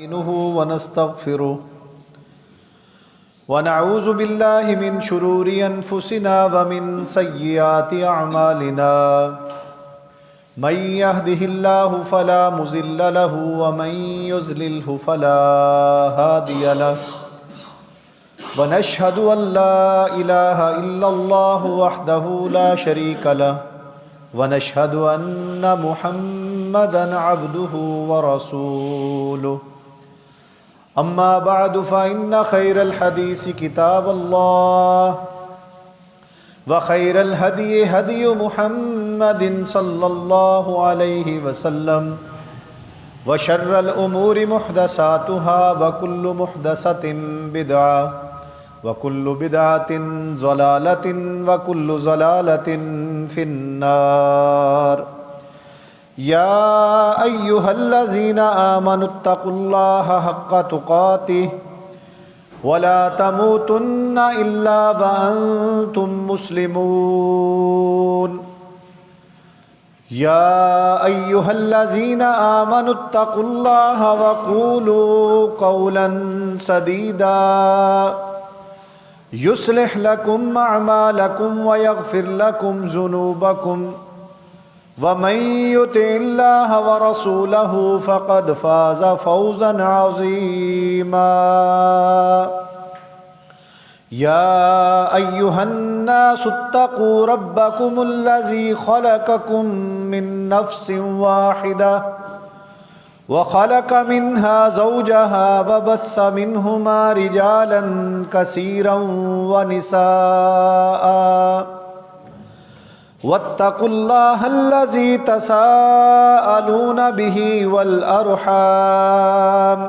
نستعينه ونستغفره ونعوذ بالله من شرور أنفسنا ومن سيئات أعمالنا من يهده الله فلا مضل له ومن يضلله فلا هادي له ونشهد أن لا إله إلا الله وحده لا شريك له ونشهد أن محمدًا عبده ورسوله أما بعد فإن خير الحديث كتاب الله وخير الهدي هدي محمد صلى الله عليه وسلم وشر الأمور محدثاتها وكل محدثة بدعة وكل بدعة ضلالة وكل ضلالة في النار يا أيها الذين آمنوا اتقوا الله حق تقاته ولا تموتن إلا وأنتم مسلمون يا أيها الذين آمنوا اتقوا الله وقولوا قولا سديدا يصلح لكم أعمالكم ويغفر لكم ذنوبكم ومن يطع الله ورسوله فقد فاز فوزا عظيما يا أيها الناس اتقوا ربكم الذي خلقكم من نفس واحدة وخلق منها زوجها وبث منهما رجالا كثيرا ونساء واتقوا الله الذي تساءلون به والأرحام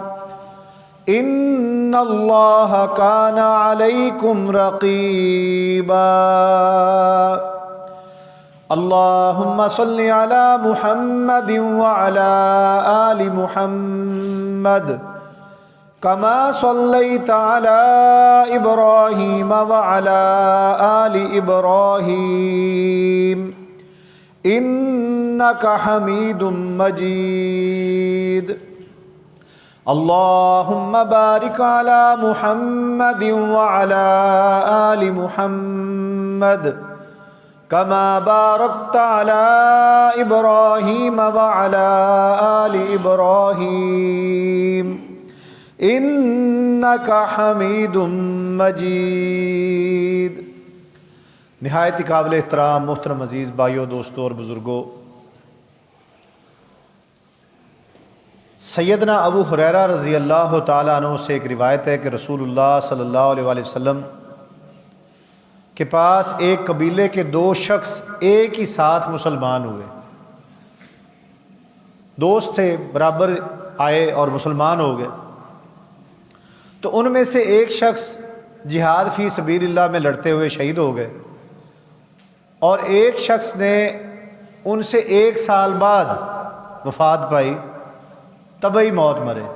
إن الله كان عليكم رقيبا اللهم صل على محمد وعلى آل محمد كما صليت على إبراهيم وعلى آل إبراهيم إنك حميد مجيد اللهم بارك على محمد وعلى آل محمد كما باركت على إبراهيم وعلى آل إبراهيم انک حمید مجید۔ نہایت ہی قابل احترام محترم عزیز بھائیوں، دوستوں اور بزرگوں، سیدنا ابو ہریرہ رضی اللہ تعالیٰ عنہ سے ایک روایت ہے کہ رسول اللہ صلی اللہ علیہ وسلم کے پاس ایک قبیلے کے دو شخص ایک ہی ساتھ مسلمان ہوئے، دوست تھے، برابر آئے اور مسلمان ہو گئے۔ تو ان میں سے ایک شخص جہاد فی سبیل اللہ میں لڑتے ہوئے شہید ہو گئے، اور ایک شخص نے ان سے 1 سال بعد وفات پائی، طبعی موت مرے۔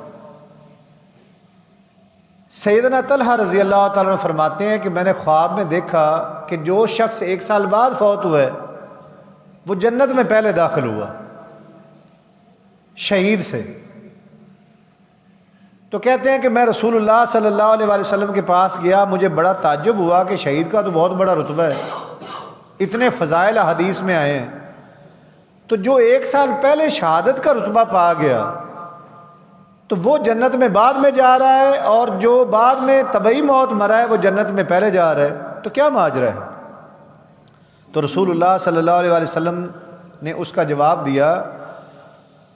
سیدنا طلحہ رضی اللہ تعالیٰ عنہ فرماتے ہیں کہ میں نے خواب میں دیکھا کہ جو شخص 1 سال بعد فوت ہوا ہے وہ جنت میں پہلے داخل ہوا شہید سے۔ تو کہتے ہیں کہ میں رسول اللہ صلی اللہ علیہ وسلم کے پاس گیا، مجھے بڑا تعجب ہوا کہ شہید کا تو بہت بڑا رتبہ ہے، اتنے فضائل حدیث میں آئے ہیں، تو جو 1 سال پہلے شہادت کا رتبہ پا گیا تو وہ جنت میں بعد میں جا رہا ہے، اور جو بعد میں طبعی موت مرا ہے وہ جنت میں پہلے جا رہا ہے، تو کیا ماجرا ہے؟ تو رسول اللہ صلی اللہ علیہ وسلم نے اس کا جواب دیا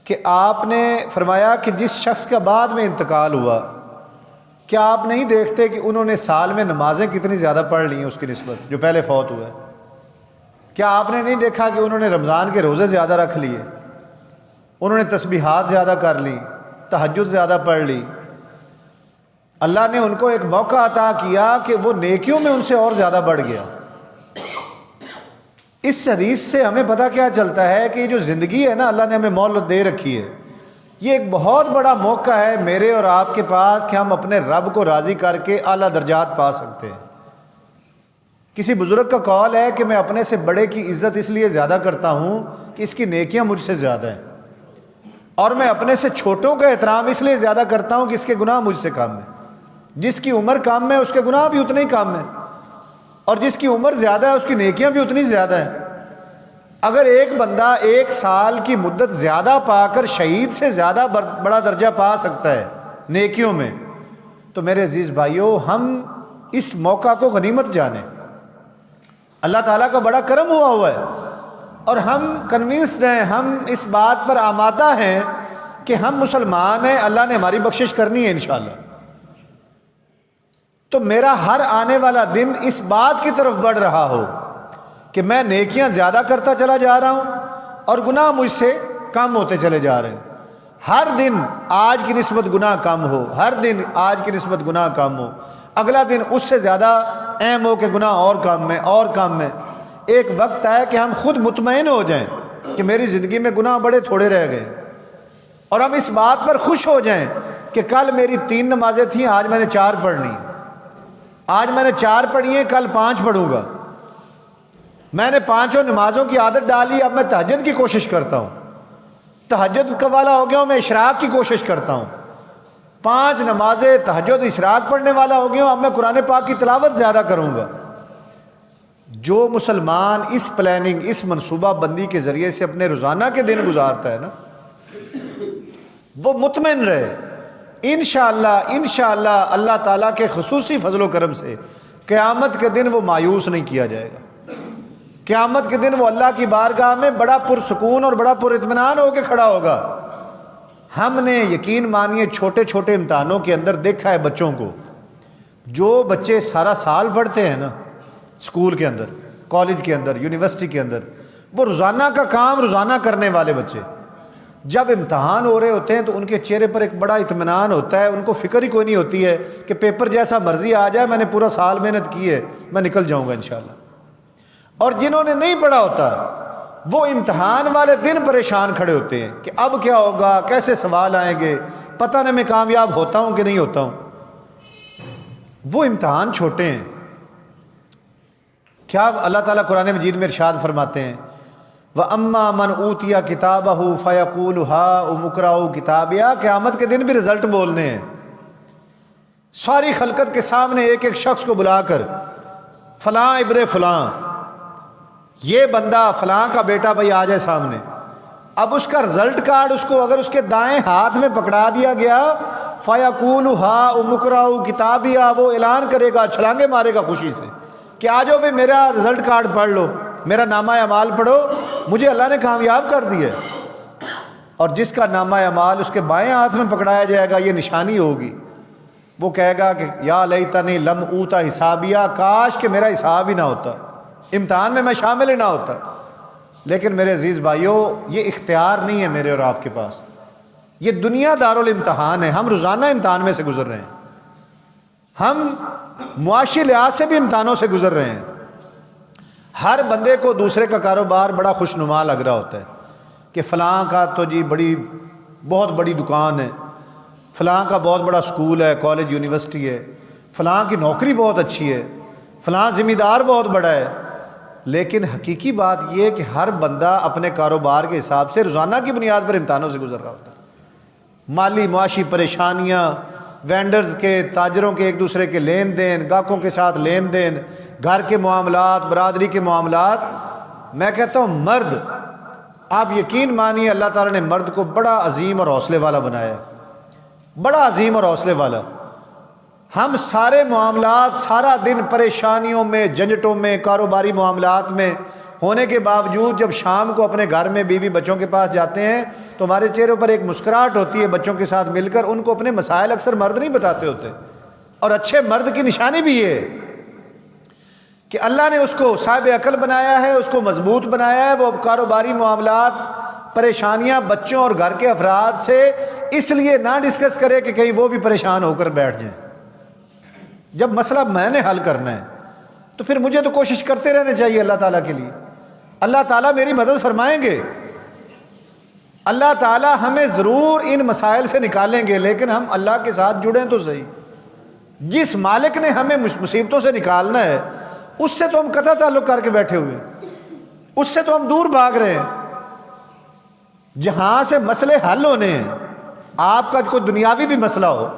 کہ آپ نے فرمایا کہ جس شخص کا بعد میں انتقال ہوا، کیا آپ نہیں دیکھتے کہ انہوں نے سال میں نمازیں کتنی زیادہ پڑھ لی ہیں اس کی نسبت جو پہلے فوت ہوئے؟ کیا آپ نے نہیں دیکھا کہ انہوں نے رمضان کے روزے زیادہ رکھ لیے، انہوں نے تسبیحات زیادہ کر لی، تہجد زیادہ پڑھ لی؟ اللہ نے ان کو ایک موقع عطا کیا کہ وہ نیکیوں میں ان سے اور زیادہ بڑھ گیا۔ اس حدیث سے ہمیں پتہ کیا چلتا ہے کہ یہ جو زندگی ہے نا، اللہ نے ہمیں مہلت دے رکھی ہے، یہ ایک بہت بڑا موقع ہے میرے اور آپ کے پاس کہ ہم اپنے رب کو راضی کر کے اعلیٰ درجات پا سکتے ہیں۔ کسی بزرگ کا قول ہے کہ میں اپنے سے بڑے کی عزت اس لیے زیادہ کرتا ہوں کہ اس کی نیکیاں مجھ سے زیادہ ہیں۔ اور میں اپنے سے چھوٹوں کا احترام اس لیے زیادہ کرتا ہوں کہ اس کے گناہ مجھ سے کم ہیں. جس کی عمر کم ہے اس کے گناہ بھی اتنے ہی کم ہیں، اور جس کی عمر زیادہ ہے اس کی نیکیاں بھی اتنی زیادہ ہیں. اگر ایک بندہ 1 سال کی مدت زیادہ پا کر شہید سے زیادہ بڑا درجہ پا سکتا ہے نیکیوں میں، تو میرے عزیز بھائیوں ہم اس موقع کو غنیمت جانیں. اللہ تعالیٰ کا بڑا کرم ہوا ہے، اور ہم کنوینسڈ ہیں، ہم اس بات پر آمادہ ہیں کہ ہم مسلمان ہیں، اللہ نے ہماری بخشش کرنی ہے انشاءاللہ. تو میرا ہر آنے والا دن اس بات کی طرف بڑھ رہا ہو کہ میں نیکیاں زیادہ کرتا چلا جا رہا ہوں اور گناہ مجھ سے کم ہوتے چلے جا رہے ہیں. ہر دن آج کی نسبت گناہ کم ہو، ہر دن آج کی نسبت گناہ کم ہو، اگلا دن اس سے زیادہ اہم ہو کہ گناہ اور کم ہے اور کم ہے. ایک وقت ہے کہ ہم خود مطمئن ہو جائیں کہ میری زندگی میں گناہ بڑے تھوڑے رہ گئے، اور ہم اس بات پر خوش ہو جائیں کہ کل میری 3 نمازیں تھیں، آج میں نے 4 پڑھنی ہیں، آج میں نے 4 پڑھی ہیں، کل 5 پڑھوں گا. میں نے 5 نمازوں کی عادت ڈالی، اب میں تہجد کی کوشش کرتا ہوں، تہجد کا والا ہو گیا ہوں، میں اشراق کی کوشش کرتا ہوں. 5 نمازیں تہجد اشراق پڑھنے والا ہو گیا ہوں، اب میں قرآن پاک کی تلاوت زیادہ کروں گا. جو مسلمان اس پلاننگ، اس منصوبہ بندی کے ذریعے سے اپنے روزانہ کے دن گزارتا ہے نا، وہ مطمئن رہے انشاءاللہ اللہ تعالیٰ کے خصوصی فضل و کرم سے قیامت کے دن وہ مایوس نہیں کیا جائے گا. قیامت کے دن وہ اللہ کی بارگاہ میں بڑا پرسکون اور بڑا پر اطمینان ہو کے کھڑا ہوگا. ہم نے یقین مانیے چھوٹے چھوٹے امتحانوں کے اندر دیکھا ہے بچوں کو، جو بچے سارا سال پڑھتے ہیں نا اسکول کے اندر، کالج کے اندر، یونیورسٹی کے اندر، وہ روزانہ کا کام روزانہ کرنے والے بچے، جب امتحان ہو رہے ہوتے ہیں تو ان کے چہرے پر ایک بڑا اطمینان ہوتا ہے، ان کو فکر ہی کوئی نہیں ہوتی ہے کہ پیپر جیسا مرضی آ جائے، میں نے پورا سال محنت کی ہے، میں نکل جاؤں گا انشاءاللہ. اور جنہوں نے نہیں پڑھا ہوتا وہ امتحان والے دن پریشان کھڑے ہوتے ہیں کہ اب کیا ہوگا، کیسے سوال آئیں گے، پتہ نہیں میں کامیاب ہوتا ہوں کہ نہیں ہوتا ہوں. وہ امتحان چھوٹے ہیں. کیا اللہ تعالیٰ قرآن مجید میں ارشاد فرماتے ہیں وَأَمَّا مَنْ أُوتِيَ كِتَابَهُ فَيَقُولُ هَاؤُمُ اقْرَءُوا کتابیہ. قیامت کے دن بھی رزلٹ بولنے ہیں، ساری خلقت کے سامنے ایک ایک شخص کو بلا کر فلاں ابن فلاں، یہ بندہ فلاں کا بیٹا بھائی آ جائے سامنے. اب اس کا رزلٹ کارڈ اس کو اگر اس کے دائیں ہاتھ میں پکڑا دیا گیا فَيَقُولُ هَاؤُمُ اقْرَءُوا کتابیہ، وہ اعلان کرے گا، چھلانگے مارے گا خوشی سے کہ آ جاؤ بھائی میرا رزلٹ کارڈ پڑھ لو، میرا نامہ اعمال پڑھو، مجھے اللہ نے کامیاب کر دی ہے. اور جس کا نامہ اعمال اس کے بائیں ہاتھ میں پکڑایا جائے گا، یہ نشانی ہوگی، وہ کہے گا کہ یا لیتنی لم اوتا حسابیہ، کاش کہ میرا حساب ہی نہ ہوتا، امتحان میں شامل ہی نہ ہوتا. لیکن میرے عزیز بھائیوں یہ اختیار نہیں ہے میرے اور آپ کے پاس، یہ دنیا دارالامتحان ہے. ہم روزانہ امتحان میں سے گزر رہے ہیں، ہم معاشی لحاظ سے بھی امتحانوں سے گزر رہے ہیں. ہر بندے کو دوسرے کا کاروبار بڑا خوشنما لگ رہا ہوتا ہے کہ فلاں کا تو جی بہت بڑی دکان ہے، فلاں کا بہت بڑا سکول ہے، کالج، یونیورسٹی ہے، فلاں کی نوکری بہت اچھی ہے، فلاں ذمہ دار بہت بڑا ہے. لیکن حقیقی بات یہ ہے کہ ہر بندہ اپنے کاروبار کے حساب سے روزانہ کی بنیاد پر امتحانوں سے گزر رہا ہوتا ہے. مالی معاشی پریشانیاں، وینڈرز کے، تاجروں کے ایک دوسرے کے لین دین، گاہکوں کے ساتھ لین دین، گھر کے معاملات، برادری کے معاملات. میں کہتا ہوں مرد، آپ یقین مانیے اللہ تعالیٰ نے مرد کو بڑا عظیم اور حوصلے والا بنایا ہے، بڑا عظیم اور حوصلے والا. ہم سارے معاملات سارا دن پریشانیوں میں، جھنجٹوں میں، کاروباری معاملات میں ہونے کے باوجود جب شام کو اپنے گھر میں بیوی بچوں کے پاس جاتے ہیں تو ہمارے چہروں پر ایک مسکراہٹ ہوتی ہے بچوں کے ساتھ مل کر. ان کو اپنے مسائل اکثر مرد نہیں بتاتے ہوتے، اور اچھے مرد کی نشانی بھی یہ ہے کہ اللہ نے اس کو صاحب عقل بنایا ہے، اس کو مضبوط بنایا ہے. وہ کاروباری معاملات، پریشانیاں بچوں اور گھر کے افراد سے اس لیے نہ ڈسکس کرے کہ کہیں وہ بھی پریشان ہو کر بیٹھ جائیں. جب مسئلہ میں نے حل کرنا ہے تو پھر مجھے تو کوشش کرتے رہنے چاہیے اللہ تعالیٰ کے لیے. اللہ تعالیٰ میری مدد فرمائیں گے، اللہ تعالیٰ ہمیں ضرور ان مسائل سے نکالیں گے، لیکن ہم اللہ کے ساتھ جڑیں تو صحیح. جس مالک نے ہمیں مصیبتوں سے نکالنا ہے اس سے تو ہم قطع تعلق کر کے بیٹھے ہوئے ہیں، اس سے تو ہم دور بھاگ رہے ہیں. جہاں سے مسئلے حل ہونے ہیں، آپ کا کوئی دنیاوی بھی مسئلہ ہو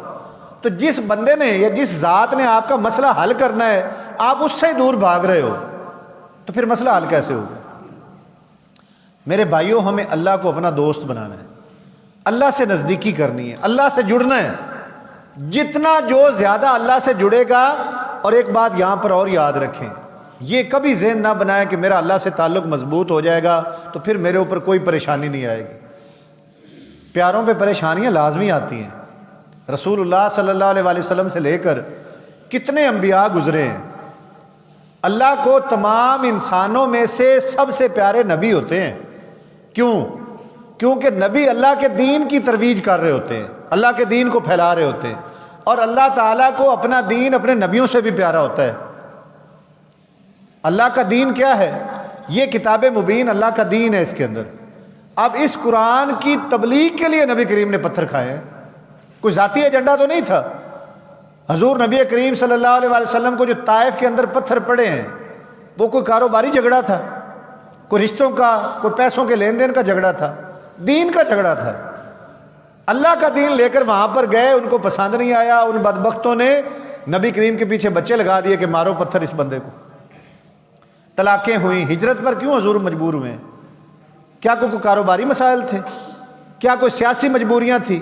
تو جس بندے نے یا جس ذات نے آپ کا مسئلہ حل کرنا ہے آپ اس سے دور بھاگ رہے ہو، تو پھر مسئلہ حل کیسے ہوگا؟ میرے بھائیوں، ہمیں اللہ کو اپنا دوست بنانا ہے، اللہ سے نزدیکی کرنی ہے، اللہ سے جڑنا ہے۔ جتنا جو زیادہ اللہ سے جڑے گا، اور ایک بات یہاں پر اور یاد رکھیں، یہ کبھی ذہن نہ بنائیں کہ میرا اللہ سے تعلق مضبوط ہو جائے گا تو پھر میرے اوپر کوئی پریشانی نہیں آئے گی۔ پیاروں پہ پریشانیاں لازمی آتی ہیں۔ رسول اللہ صلی اللہ علیہ وآلہ وسلم سے لے کر کتنے انبیاء گزرے ہیں۔ اللہ کو تمام انسانوں میں سے سب سے پیارے نبی ہوتے ہیں۔ کیوں؟ کیونکہ نبی اللہ کے دین کی ترویج کر رہے ہوتے ہیں، اللہ کے دین کو پھیلا رہے ہوتے ہیں، اور اللہ تعالیٰ کو اپنا دین اپنے نبیوں سے بھی پیارا ہوتا ہے۔ اللہ کا دین کیا ہے؟ یہ کتاب مبین اللہ کا دین ہے اس کے اندر۔ اب اس قرآن کی تبلیغ کے لیے نبی کریم نے پتھر کھائے ہیں، کوئی ذاتی ایجنڈا تو نہیں تھا۔ حضور نبی کریم صلی اللہ علیہ وآلہ وسلم کو جو طائف کے اندر پتھر پڑے ہیں، وہ کوئی کاروباری جھگڑا تھا، کوئی رشتوں کا، کوئی پیسوں کے لین دین کا جھگڑا تھا، دین کا جھگڑا تھا۔ اللہ کا دین لے کر وہاں پر گئے، ان کو پسند نہیں آیا، ان بدبختوں نے نبی کریم کے پیچھے بچے لگا دیے کہ مارو پتھر اس بندے کو۔ طلاقیں ہوئیں، ہجرت پر کیوں حضور مجبور ہوئے؟ کیا کوئی کاروباری مسائل تھے؟ کیا کوئی سیاسی مجبوریاں تھی؟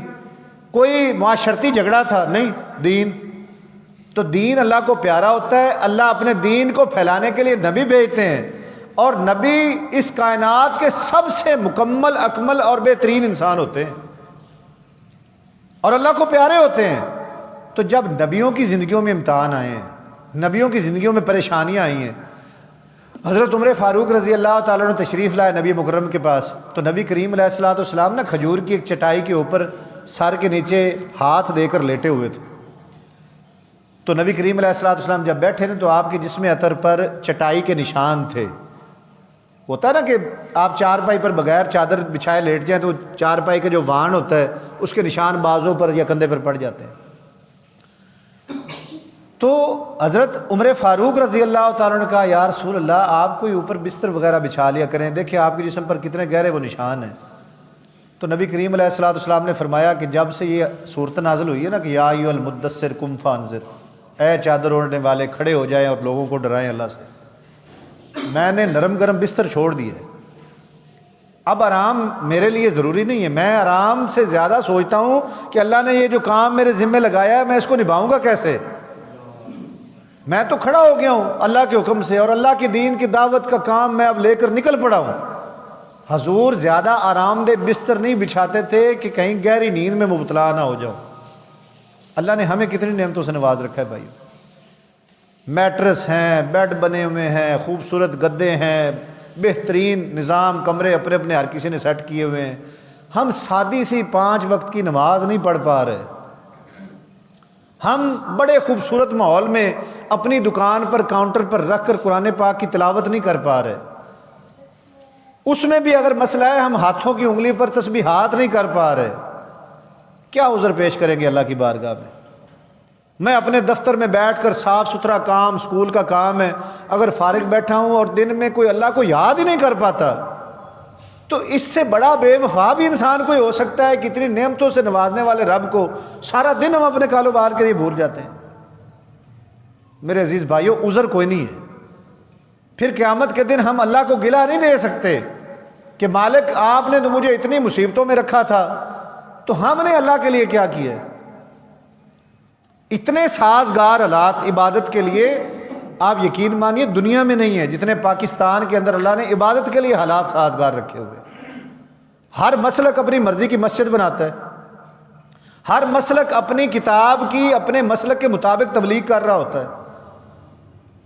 کوئی معاشرتی جھگڑا تھا؟ نہیں، دین۔ تو دین اللہ کو پیارا ہوتا ہے، اللہ اپنے دین کو پھیلانے کے لیے نبی بھیجتے ہیں، اور نبی اس کائنات کے سب سے مکمل، اکمل اور بہترین انسان ہوتے ہیں، اور اللہ کو پیارے ہوتے ہیں۔ تو جب نبیوں کی زندگیوں میں امتحان آئے ہیں، نبیوں کی زندگیوں میں پریشانیاں آئی ہیں، حضرت عمر فاروق رضی اللہ تعالیٰ عنہ تشریف لائے نبی مکرم کے پاس، تو نبی کریم علیہ الصلوۃ والسلام نے کھجور کی ایک چٹائی کے اوپر سر کے نیچے ہاتھ دے کر لیٹے ہوئے تھے۔ تو نبی کریم علیہ الصلوۃ والسلام جب بیٹھے تھے تو آپ کے جسم اطہر پر چٹائی کے نشان تھے۔ ہوتا ہے نا کہ آپ چارپائی پر بغیر چادر بچھائے لیٹ جائیں تو چارپائی کا جو وان ہوتا ہے اس کے نشان بازوں پر یا کندھے پر پڑ جاتے ہیں۔ تو حضرت عمر فاروق رضی اللہ تعالیٰ نے کہا، یا رسول اللہ، آپ کوئی اوپر بستر وغیرہ بچھا لیا کریں، دیکھیں آپ کے جسم پر کتنے گہرے وہ نشان ہیں۔ تو نبی کریم علیہ الصلوۃ والسلام نے فرمایا کہ جب سے یہ صورت نازل ہوئی ہے نا کہ یا ایھا المدثر قم فانذر، اے چادر اوڑھنے والے کھڑے ہو جائیں اور لوگوں کو ڈرائیں اللہ سے، میں نے نرم گرم بستر چھوڑ دیے۔ اب آرام میرے لیے ضروری نہیں ہے، میں آرام سے زیادہ سوچتا ہوں کہ اللہ نے یہ جو کام میرے ذمہ لگایا ہے میں اس کو نبھاؤں گا کیسے۔ میں تو کھڑا ہو گیا ہوں اللہ کے حکم سے، اور اللہ کے دین کی دعوت کا کام میں اب لے کر نکل پڑا ہوں۔ حضور زیادہ آرام دہ بستر نہیں بچھاتے تھے کہ کہیں گہری نیند میں مبتلا نہ ہو جاؤ۔ اللہ نے ہمیں کتنی نعمتوں سے نواز رکھا ہے بھائی، میٹرس ہیں، بیڈ بنے ہوئے ہیں، خوبصورت گدے ہیں، بہترین نظام، کمرے اپنے اپنے ہر کسی نے سیٹ کیے ہوئے ہیں۔ ہم سادی سی 5 وقت کی نماز نہیں پڑھ پا رہے، ہم بڑے خوبصورت ماحول میں اپنی دکان پر کاؤنٹر پر رکھ کر قرآن پاک کی تلاوت نہیں کر پا رہے، اس میں بھی اگر مسئلہ ہے ہم ہاتھوں کی انگلی پر تسبیحات نہیں کر پا رہے، کیا عذر پیش کریں گے اللہ کی بارگاہ میں؟ میں اپنے دفتر میں بیٹھ کر صاف ستھرا کام، اسکول کا کام ہے، اگر فارغ بیٹھا ہوں اور دن میں کوئی اللہ کو یاد ہی نہیں کر پاتا، تو اس سے بڑا بے وفا بھی انسان کوئی ہو سکتا ہے کہ اتنی نعمتوں سے نوازنے والے رب کو سارا دن ہم اپنے کاروبار کے لیے بھول جاتے ہیں۔ میرے عزیز بھائیوں، عذر کوئی نہیں ہے۔ پھر قیامت کے دن ہم اللہ کو گلہ نہیں دے سکتے کہ مالک آپ نے تو مجھے اتنی مصیبتوں میں رکھا تھا، تو ہم نے اللہ کے لیے کیا کیا ہے؟ اتنے سازگار حالات عبادت کے لیے آپ یقین مانیے دنیا میں نہیں ہے جتنے پاکستان کے اندر اللہ نے عبادت کے لیے حالات سازگار رکھے ہوئے۔ ہر مسلک اپنی مرضی کی مسجد بناتا ہے، ہر مسلک اپنی کتاب کی اپنے مسلک کے مطابق تبلیغ کر رہا ہوتا ہے۔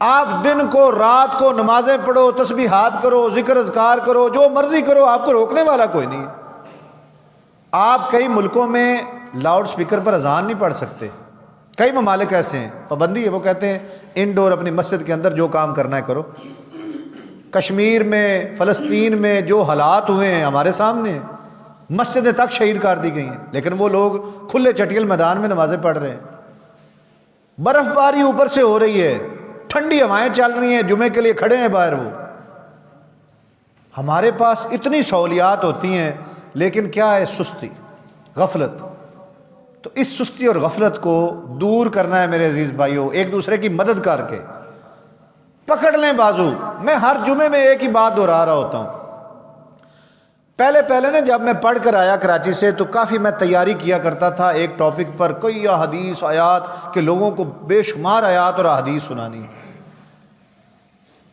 آپ دن کو رات کو نمازیں پڑھو، تسبیحات کرو، ذکر اذکار کرو، جو مرضی کرو، آپ کو روکنے والا کوئی نہیں ہے۔ آپ کئی ملکوں میں لاؤڈ سپیکر پر اذان نہیں پڑھ سکتے، کئی ممالک ایسے ہیں پابندی ہے، وہ کہتے ہیں انڈور اپنی مسجد کے اندر جو کام کرنا ہے کرو۔ کشمیر میں، فلسطین میں جو حالات ہوئے ہیں ہمارے سامنے ہیں، مسجدیں تک شہید کر دی گئی ہیں، لیکن وہ لوگ کھلے چٹیل میدان میں نمازیں پڑھ رہے ہیں۔ برف باری اوپر سے ہو رہی ہے، ٹھنڈی ہوائیں چل رہی ہیں، جمعے کے لیے کھڑے ہیں باہر۔ وہ ہمارے پاس اتنی سہولیات ہوتی ہیں لیکن کیا ہے؟ سستی، غفلت۔ تو اس سستی اور غفلت کو دور کرنا ہے میرے عزیز بھائیوں، ایک دوسرے کی مدد کر کے۔ پکڑ لیں بازو۔ میں ہر جمعے میں ایک ہی بات دہرا رہا ہوتا ہوں۔ پہلے جب میں پڑھ کر آیا کراچی سے تو کافی میں تیاری کیا کرتا تھا ایک ٹاپک پر، کئی احادیث آیات کہ لوگوں کو بے شمار آیات اور احادیث سنانی۔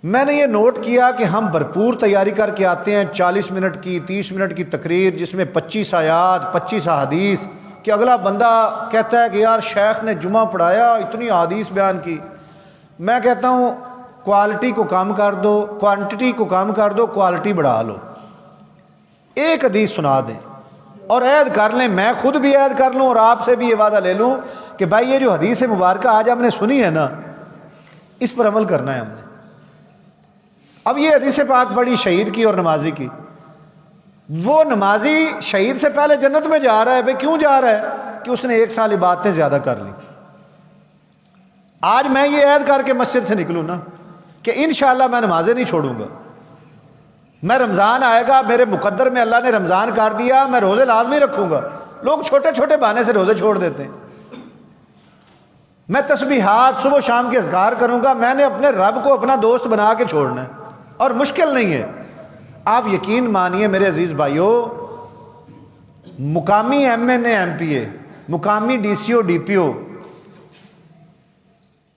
میں نے یہ نوٹ کیا کہ ہم بھرپور تیاری کر کے آتے ہیں، 40 منٹ کی 30 منٹ کی تقریر جس میں 25 آیات 25 احادیث، کہ اگلا بندہ کہتا ہے کہ یار شیخ نے جمعہ پڑھایا اتنی احادیث بیان کی۔ میں کہتا ہوں کوالٹی کو کم کر دو، کوانٹٹی کو کم کر دو، کوالٹی بڑھا لو۔ ایک حدیث سنا دیں اور عہد کر لیں، میں خود بھی عہد کر لوں اور آپ سے بھی یہ وعدہ لے لوں کہ بھائی یہ جو حدیث مبارکہ آج ہم نے سنی ہے نا، اس پر عمل کرنا ہے ہم نے۔ اب یہ حدیث پاک پڑھی شہید کی اور نمازی کی۔ وہ نمازی شہید سے پہلے جنت میں جا رہا ہے، بھائی کیوں جا رہا ہے؟ کہ اس نے 1 سال عبادتیں زیادہ کر لی۔ آج میں یہ عہد کر کے مسجد سے نکلوں نا کہ انشاءاللہ میں نمازیں نہیں چھوڑوں گا، میں رمضان آئے گا، میرے مقدر میں اللہ نے رمضان کر دیا، میں روزے لازمی رکھوں گا۔ لوگ چھوٹے چھوٹے بہانے سے روزے چھوڑ دیتے ہیں۔ میں تسبیحات صبح و شام کے اذکار کروں گا، میں نے اپنے رب کو اپنا دوست بنا کے چھوڑنا ہے، اور مشکل نہیں ہے۔ آپ یقین مانیے میرے عزیز بھائیوں، مقامی M N A M P A, مقامی ڈی سی او ڈی پی او،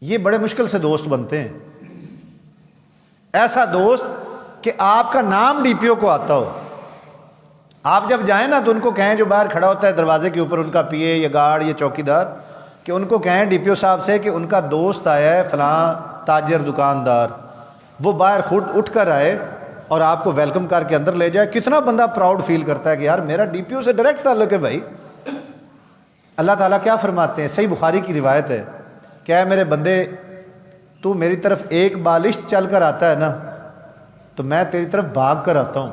یہ بڑے مشکل سے دوست بنتے ہیں۔ ایسا دوست کہ آپ کا نام ڈی پی او کو آتا ہو۔ آپ جب جائیں نا تو ان کو کہیں، جو باہر کھڑا ہوتا ہے دروازے کے اوپر، ان کا پی اے یا گارڈ یا چوکی دار، کہ ان کو کہیں ڈی پی او صاحب سے کہ ان کا دوست آیا ہے فلاں تاجر دکاندار، وہ باہر خود اٹھ کر آئے اور آپ کو ویلکم کر کے اندر لے جائے۔ کتنا بندہ پراؤڈ فیل کرتا ہے کہ یار میرا ڈی پی او سے ڈائریکٹ تعلق ہے بھائی۔ اللہ تعالیٰ کیا فرماتے ہیں؟ صحیح بخاری کی روایت ہے، کیا ہے میرے بندے، تو میری طرف ایک بالشت چل کر آتا ہے نا تو میں تیری طرف بھاگ کر آتا ہوں،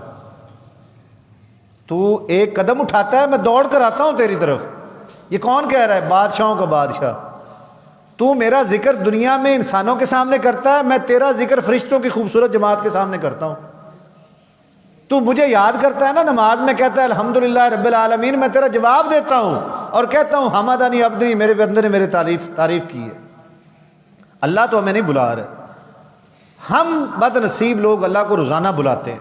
تو ایک قدم اٹھاتا ہے میں دوڑ کر آتا ہوں تیری طرف۔ یہ کون کہہ رہا ہے؟ بادشاہوں کا بادشاہ۔ تو میرا ذکر دنیا میں انسانوں کے سامنے کرتا ہے، میں تیرا ذکر فرشتوں کی خوبصورت جماعت کے سامنے کرتا ہوں۔ تو مجھے یاد کرتا ہے نا نماز میں، کہتا ہے الحمدللہ رب العالمین، میں تیرا جواب دیتا ہوں اور کہتا ہوں حمدنی عبدی، میرے بندے نے میرے تعریف کی ہے۔ اللہ تو ہمیں نہیں بلا رہے، ہم بد نصیب لوگ اللہ کو روزانہ بلاتے ہیں۔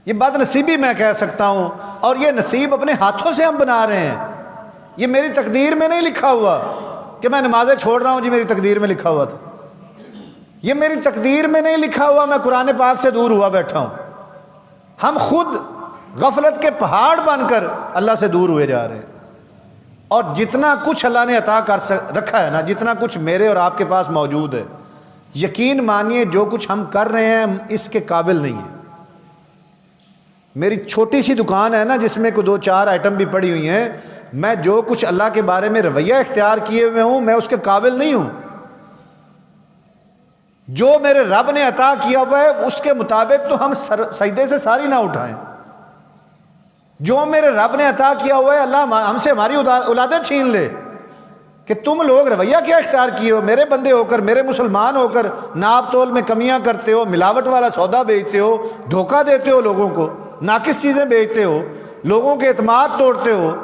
یہ بد نصیبی میں کہہ سکتا ہوں، اور یہ نصیب اپنے ہاتھوں سے ہم بنا رہے ہیں۔ یہ میری تقدیر میں نہیں لکھا ہوا کہ میں نمازیں چھوڑ رہا ہوں، جی میری تقدیر میں لکھا ہوا تھا۔ یہ میری تقدیر میں نہیں لکھا ہوا میں قرآن پاک سے دور ہوا بیٹھا ہوں۔ ہم خود غفلت کے پہاڑ بن کر اللہ سے دور ہوئے جا رہے ہیں۔ اور جتنا کچھ اللہ نے عطا رکھا ہے نا، جتنا کچھ میرے اور آپ کے پاس موجود ہے، یقین مانیے جو کچھ ہم کر رہے ہیں اس کے قابل نہیں ہے۔ میری چھوٹی سی دکان ہے نا، جس میں کوئی 2-4 آئٹم بھی پڑی ہوئی ہیں، میں جو کچھ اللہ کے بارے میں رویہ اختیار کیے ہوئے ہوں، میں اس کے قابل نہیں ہوں۔ جو میرے رب نے عطا کیا ہوا ہے اس کے مطابق تو ہم سجدے سے ساری نہ اٹھائیں۔ جو میرے رب نے عطا کیا ہوا ہے اللہ ہم سے ہماری اولادیں چھین لے کہ تم لوگ رویہ کیا اختیار کیے ہو، میرے بندے ہو کر، میرے مسلمان ہو کر ناپ تول میں کمیاں کرتے ہو، ملاوٹ والا سودا بیچتے ہو، دھوکہ دیتے ہو لوگوں کو، ناقص چیزیں بیچتے ہو، لوگوں کے اعتماد توڑتے ہو۔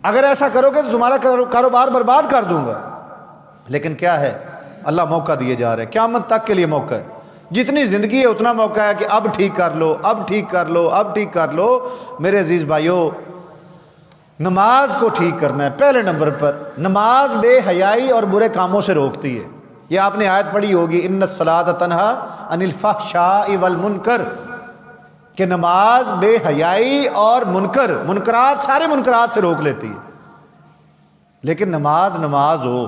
اگر ایسا کرو گے تو تمہارا کاروبار برباد کر دوں گا۔ لیکن کیا ہے، اللہ موقع دیے جا رہے ہیں، قیامت تک کے لیے موقع ہے۔ جتنی زندگی ہے اتنا موقع ہے کہ اب ٹھیک کر لو، اب ٹھیک کر لو، اب ٹھیک کر لو۔ میرے عزیز بھائیوں، نماز کو ٹھیک کرنا ہے۔ پہلے نمبر پر نماز بے حیائی اور برے کاموں سے روکتی ہے۔ یہ آپ نے آیت پڑھی ہوگی، ان الصلاۃ تنہی عن الفحشاء والمنکر، کہ نماز بے حیائی اور منکرات، سارے منکرات سے روک لیتی ہے۔ لیکن نماز ہو،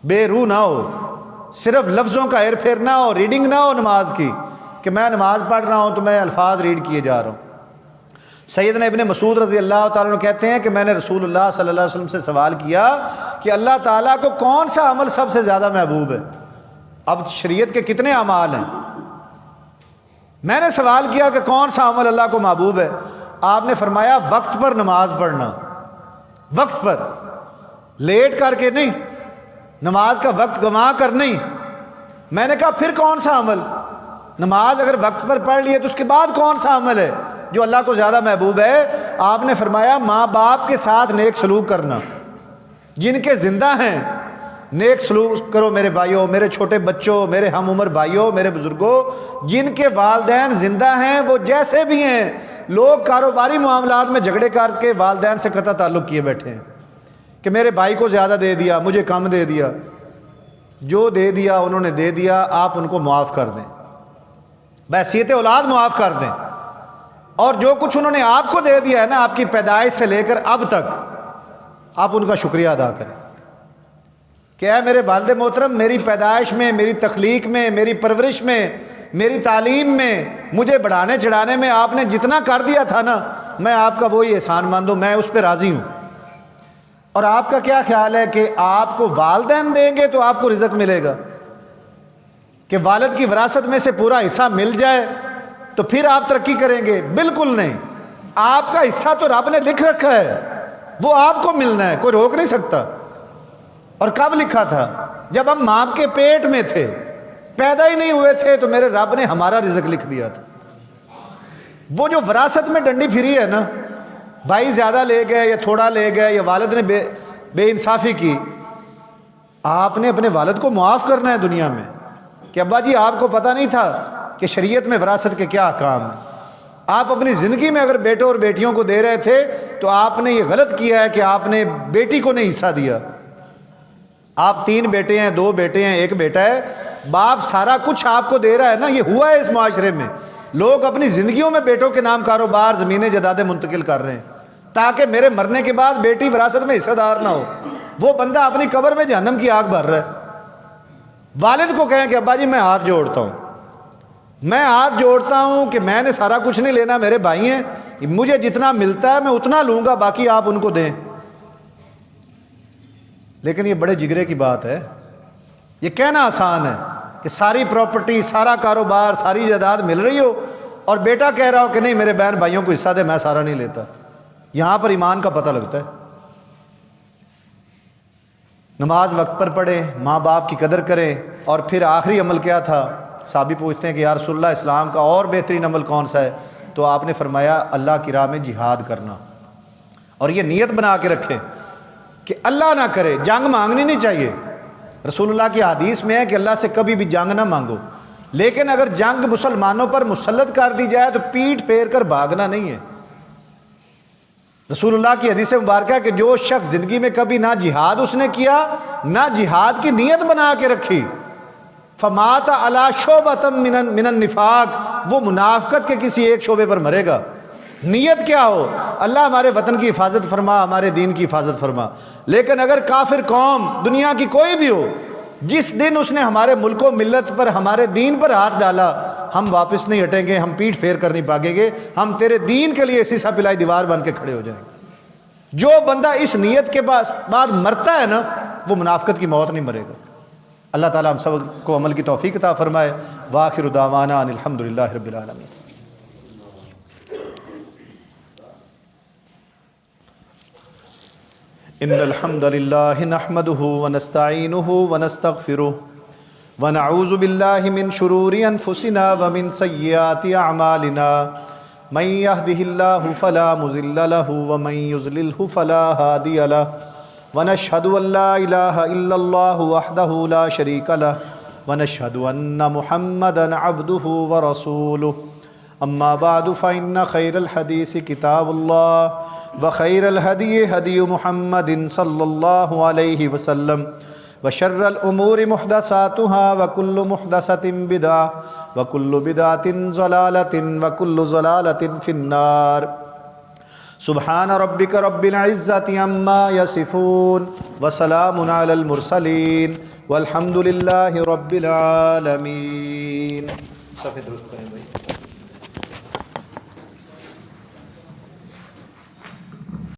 بے روح نہ ہو، صرف لفظوں کا ہیر پھیر نہ ہو، ریڈنگ نہ ہو نماز کی کہ میں نماز پڑھ رہا ہوں تو میں الفاظ ریڈ کیے جا رہا ہوں۔ سیدنا ابن مسعود رضی اللہ تعالیٰ عنہ کہتے ہیں کہ میں نے رسول اللہ صلی اللہ علیہ وسلم سے سوال کیا کہ اللہ تعالیٰ کو کون سا عمل سب سے زیادہ محبوب ہے؟ اب شریعت کے کتنے اعمال ہیں، میں نے سوال کیا کہ کون سا عمل اللہ کو محبوب ہے؟ آپ نے فرمایا وقت پر نماز پڑھنا، وقت پر، لیٹ کر کے نہیں، نماز کا وقت گنوا کر نہیں۔ میں نے کہا پھر کون سا عمل؟ نماز اگر وقت پر پڑھ لی ہے تو اس کے بعد کون سا عمل ہے جو اللہ کو زیادہ محبوب ہے؟ آپ نے فرمایا ماں باپ کے ساتھ نیک سلوک کرنا، جن کے زندہ ہیں نیک سلوک کرو میرے بھائیوں، میرے چھوٹے بچوں، میرے ہم عمر بھائیوں، میرے بزرگوں، جن کے والدین زندہ ہیں وہ جیسے بھی ہیں، لوگ کاروباری معاملات میں جھگڑے کر کے والدین سے قطع تعلق کیے بیٹھے ہیں کہ میرے بھائی کو زیادہ دے دیا، مجھے کم دے دیا۔ جو دے دیا انہوں نے دے دیا، آپ ان کو معاف کر دیں، بحیثیت اولاد معاف کر دیں، اور جو کچھ انہوں نے آپ کو دے دیا ہے نا، آپ کی پیدائش سے لے کر اب تک، آپ ان کا شکریہ ادا کریں کہ اے میرے والد محترم، میری پیدائش میں، میری تخلیق میں، میری پرورش میں، میری تعلیم میں، مجھے بڑھانے چڑھانے میں آپ نے جتنا کر دیا تھا نا، میں آپ کا وہی احسان مند ہوں، میں اس پہ راضی ہوں۔ اور آپ کا کیا خیال ہے کہ آپ کو والدین دیں گے تو آپ کو رزق ملے گا، کہ والد کی وراثت میں سے پورا حصہ مل جائے تو پھر آپ ترقی کریں گے؟ بالکل نہیں، آپ کا حصہ تو رب نے لکھ رکھا ہے، وہ آپ کو ملنا ہے، کوئی روک نہیں سکتا۔ اور کب لکھا تھا؟ جب ہم ماں کے پیٹ میں تھے، پیدا ہی نہیں ہوئے تھے تو میرے رب نے ہمارا رزق لکھ دیا تھا۔ وہ جو وراثت میں ڈنڈی پھری ہے نا، بھائی زیادہ لے گئے یا تھوڑا لے گئے، یا والد نے بے انصافی کی، آپ نے اپنے والد کو معاف کرنا ہے دنیا میں کہ ابا جی آپ کو پتہ نہیں تھا کہ شریعت میں وراثت کے کیا احکام ہیں۔ آپ اپنی زندگی میں اگر بیٹوں اور بیٹیوں کو دے رہے تھے تو آپ نے یہ غلط کیا ہے کہ آپ نے بیٹی کو نہیں حصہ دیا۔ آپ 3 بیٹے ہیں، 2 بیٹے ہیں، 1 بیٹا ہے، باپ سارا کچھ آپ کو دے رہا ہے نا، یہ ہوا ہے اس معاشرے میں۔ لوگ اپنی زندگیوں میں بیٹوں کے نام کاروبار، زمینیں، جائیدادیں منتقل کر رہے ہیں تاکہ میرے مرنے کے بعد بیٹی وراثت میں حصہ دار نہ ہو۔ وہ بندہ اپنی قبر میں جہنم کی آگ بھر رہا ہے۔ والد کو کہیں کہ ابا جی میں ہاتھ جوڑتا ہوں، میں ہاتھ جوڑتا ہوں کہ میں نے سارا کچھ نہیں لینا، میرے بھائی ہیں، مجھے جتنا ملتا ہے میں اتنا لوں گا، باقی آپ ان کو دیں۔ لیکن یہ بڑے جگرے کی بات ہے، یہ کہنا آسان ہے کہ ساری پراپرٹی، سارا کاروبار، ساری جائیداد مل رہی ہو اور بیٹا کہہ رہا ہو کہ نہیں میرے بہن بھائیوں کو حصہ دے، میں سارا نہیں لیتا۔ یہاں پر ایمان کا پتہ لگتا ہے۔ نماز وقت پر پڑھیں، ماں باپ کی قدر کریں، اور پھر آخری عمل کیا تھا؟ صحابی پوچھتے ہیں کہ یا رسول اللہ اسلام کا اور بہترین عمل کون سا ہے؟ تو آپ نے فرمایا اللہ کی راہ میں جہاد کرنا، اور یہ نیت بنا کے رکھیں کہ اللہ نہ کرے، جنگ مانگنی نہیں چاہیے۔ رسول اللہ کی حدیث میں ہے کہ اللہ سے کبھی بھی جنگ نہ مانگو، لیکن اگر جنگ مسلمانوں پر مسلط کر دی جائے تو پیٹھ پھیر کر بھاگنا نہیں ہے۔ رسول اللہ کی حدیث مبارکہ ہے کہ جو شخص زندگی میں کبھی نہ جہاد اس نے کیا، نہ جہاد کی نیت بنا کے رکھی، فمات علی شعبۃ من النفاق، وہ منافقت کے کسی ایک شعبے پر مرے گا۔ نیت کیا ہو؟ اللہ ہمارے وطن کی حفاظت فرما، ہمارے دین کی حفاظت فرما۔ لیکن اگر کافر قوم دنیا کی کوئی بھی ہو، جس دن اس نے ہمارے ملک و ملت پر، ہمارے دین پر ہاتھ ڈالا، ہم واپس نہیں ہٹیں گے، ہم پیٹھ پھیر کر نہیں بھاگیں گے، ہم تیرے دین کے لیے سیسا پلائی دیوار بن کے کھڑے ہو جائیں گے۔ جو بندہ اس نیت کے بعد مرتا ہے نا، وہ منافقت کی موت نہیں مرے گا۔ اللہ تعالیٰ ہم سب کو عمل کی توفیق عطا فرمائے۔ وآخر دعوانا ان الحمدللہ رب العالمین۔ ان الحمد للہ نحمده ونستعینه ونستغفره ونعوذ باللہ من شرور انفسنا ومن سیئات اعمالنا من يهده اللہ فلا مضل له ومن يضلله فلا هادی له ونشهد ان لا الہ الا اللہ وحدہ لا شریک له ونشهد ان محمدا عبده ورسوله اما بعد فإن خیر الحدیث کتاب اللہ وخیر الہدی ہدی محمد صلی اللہ علیہ وسلم وشر الامور محدثاتها وکل محدثۃ بدعہ وکل بدعۃ ضلالۃ وکل ضلالۃ فی النار۔ سبحان ربک رب العزۃ عما یصفون وسلام علی المرسلین والحمد للہ رب العالمین۔ صف درست کریں بھائی۔